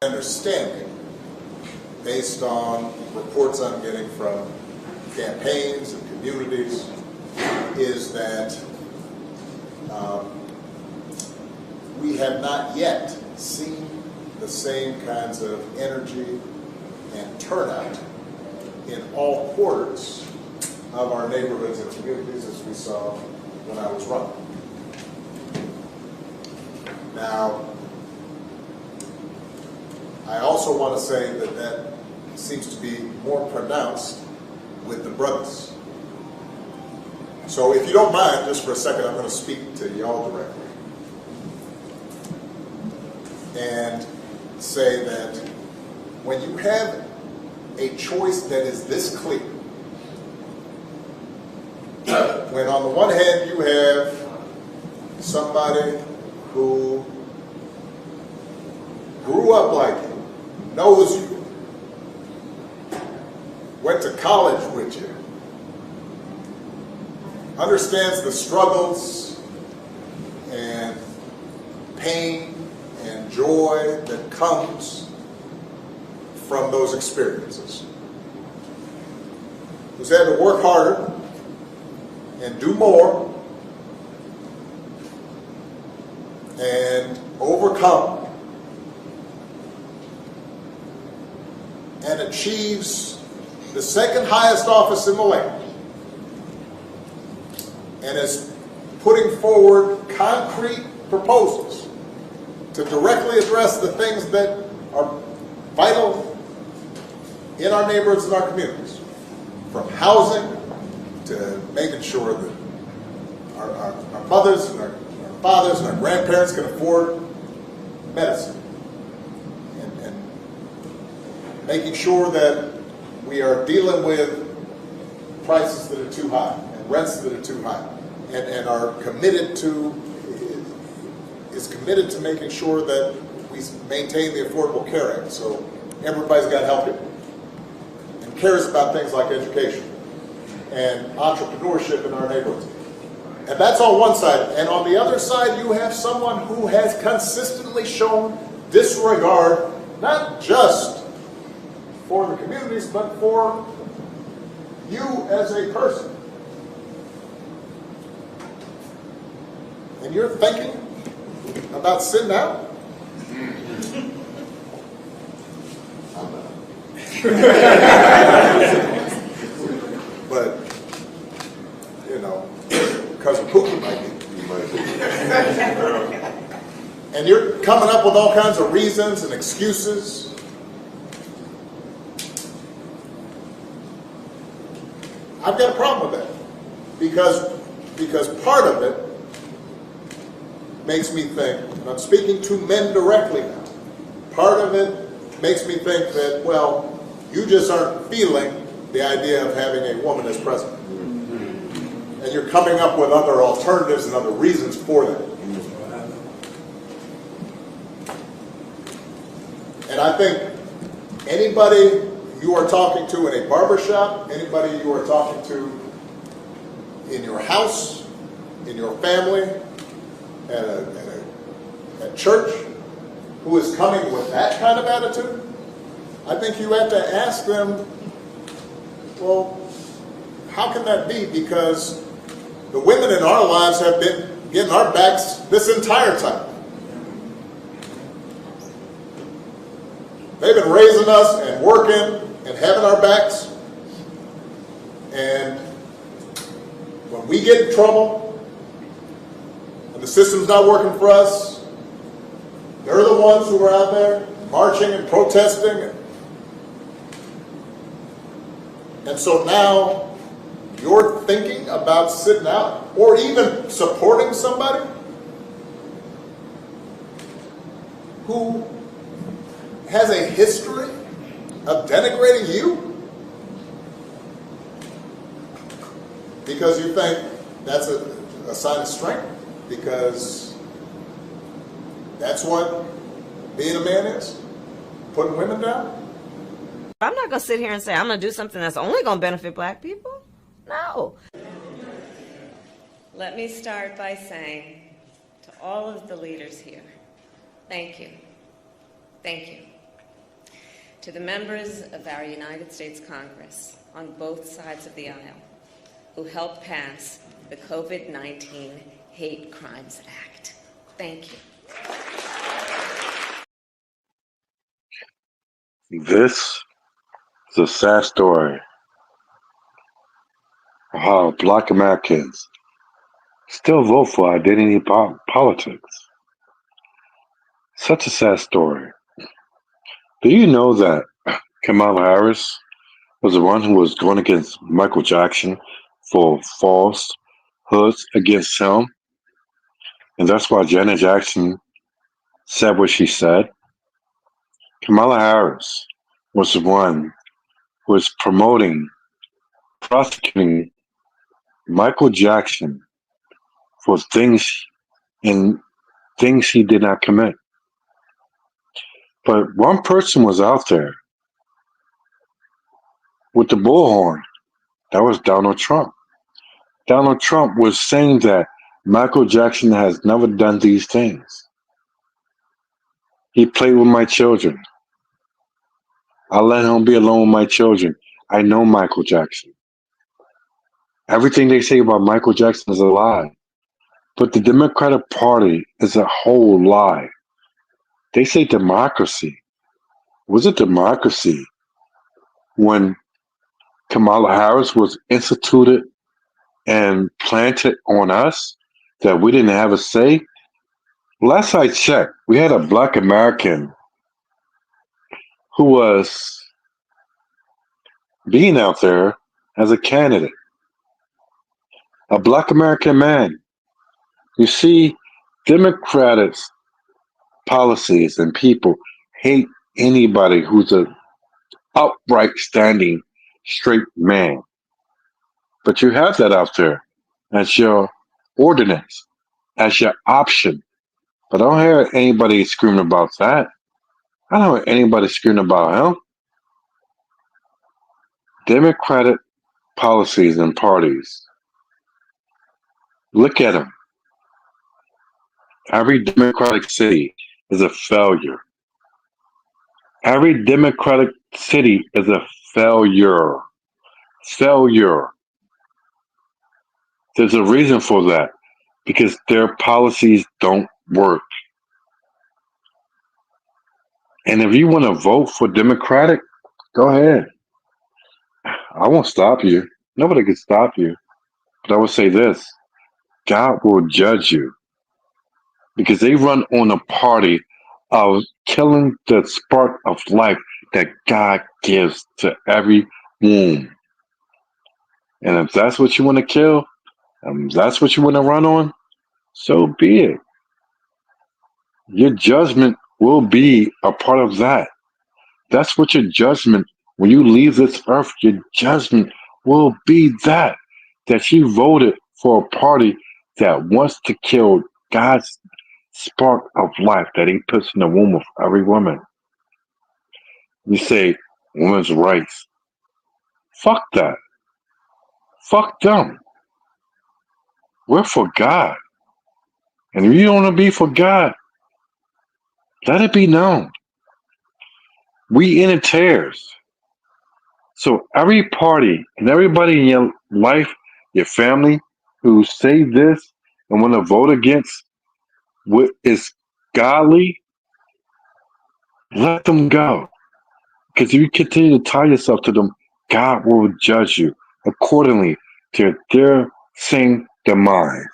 understanding, based on reports I'm getting from campaigns and communities, is that we have not yet seen the same kinds of energy and turnout in all quarters of our neighborhoods and communities as we saw when I was running. Now, I also want to say that that seems to be more pronounced with the brothers. So if you don't mind, just for a second, I'm going to speak to y'all directly and say that when you have a choice that is this clear, when on the one hand you have somebody who grew up like you, knows you, went to college with you, understands the struggles and pain and joy that comes from those experiences, who's had to work harder and do more and overcome and achieves the second highest office in the land and is putting forward concrete proposals to directly address the things that are vital in our neighborhoods and our communities, from housing to making sure that our mothers and our fathers and our grandparents can afford medicine, and making sure that we are dealing with prices that are too high and rents that are too high, and are committed to making sure that we maintain the Affordable Care Act, so everybody's got health care, and cares about things like education and entrepreneurship in our neighborhoods. And that's on one side. And on the other side, you have someone who has consistently shown disregard, not just for the communities, but for you as a person. And you're thinking about sitting out? I'm not. But, you know, Cousin Pookie might be. And you're coming up with all kinds of reasons and excuses. I've got a problem with that. Because part of it makes me think, and I'm speaking to men directly now, part of it makes me think that, well, you just aren't feeling the idea of having a woman as president. And you're coming up with other alternatives and other reasons for that. And I think anybody you are talking to in a barbershop, anybody you are talking to in your house, in your family, at church, who is coming with that kind of attitude, I think you have to ask them, well, how can that be? Because the women in our lives have been getting our backs this entire time. They've been raising us and working and having our backs. And when we get in trouble, and the system's not working for us, they're the ones who are out there marching and protesting. And so now you're thinking about sitting out or even supporting somebody who has a history of denigrating you because you think that's a sign of strength, because that's what being a man is, putting women down. I'm not going to sit here and say I'm going to do something that's only going to benefit black people. No. Let me start by saying to all of the leaders here, thank you. Thank you. To the members of our United States Congress on both sides of the aisle who helped pass the COVID-19 Hate Crimes Act, thank you. This is a sad story of how Black Americans still vote for identity politics. Such a sad story. Do you know that Kamala Harris was the one who was going against Michael Jackson for falsehoods against him? And that's why Janet Jackson said what she said. Kamala Harris was the one who was prosecuting Michael Jackson for things he did not commit. But one person was out there with the bullhorn. That was Donald Trump. Donald Trump was saying that Michael Jackson has never done these things. He played with my children. I let him be alone with my children. I know Michael Jackson. Everything they say about Michael Jackson is a lie. But the Democratic Party is a whole lie. They say democracy. Was it democracy when Kamala Harris was instituted and planted on us that we didn't have a say? Last I checked, we had a Black American who was being out there as a candidate. A Black American man. You see, Democratic policies and people hate anybody who's a upright standing straight man. But you have that out there as your ordinance, as your option. But I don't hear anybody screaming about that. I don't hear anybody screaming about him. Democratic policies and parties. Look at them. Every Democratic city is a failure. Every Democratic city is a failure. Failure. There's a reason for that. Because their policies don't work. And if you want to vote for Democratic, go ahead. I won't stop you. Nobody can stop you. But I will say this. God will judge you. Because they run on a party of killing the spark of life that God gives to every womb. And if that's what you want to kill, and that's what you want to run on, so be it. Your judgment will be a part of that. That's what your judgment, when you leave this earth, your judgment will be that you voted for a party that wants to kill God's spark of life that he puts in the womb of every woman. You say, women's rights. Fuck that. Fuck them. We're for God. And if you don't want to be for God, let it be known. We in it tears. So every party and everybody in your life, your family, who say this and want to vote against what is godly, let them go. Because if you continue to tie yourself to them, God will judge you accordingly to their same demise.